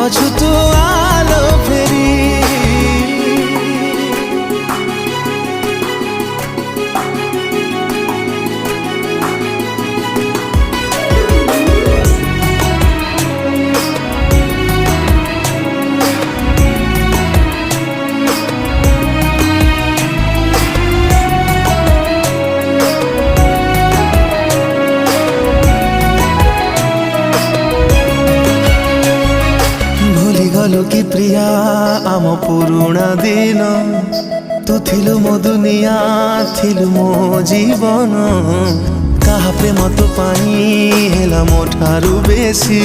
ଅଛୁତୁ ଆଲୋ ଫେରି गलु कि प्रिया आम पुरुणा दिन तू थिलु मो दुनिया थिलु मो जीवन कहा प्रेम तो पाई हेला मो ठारू बेसी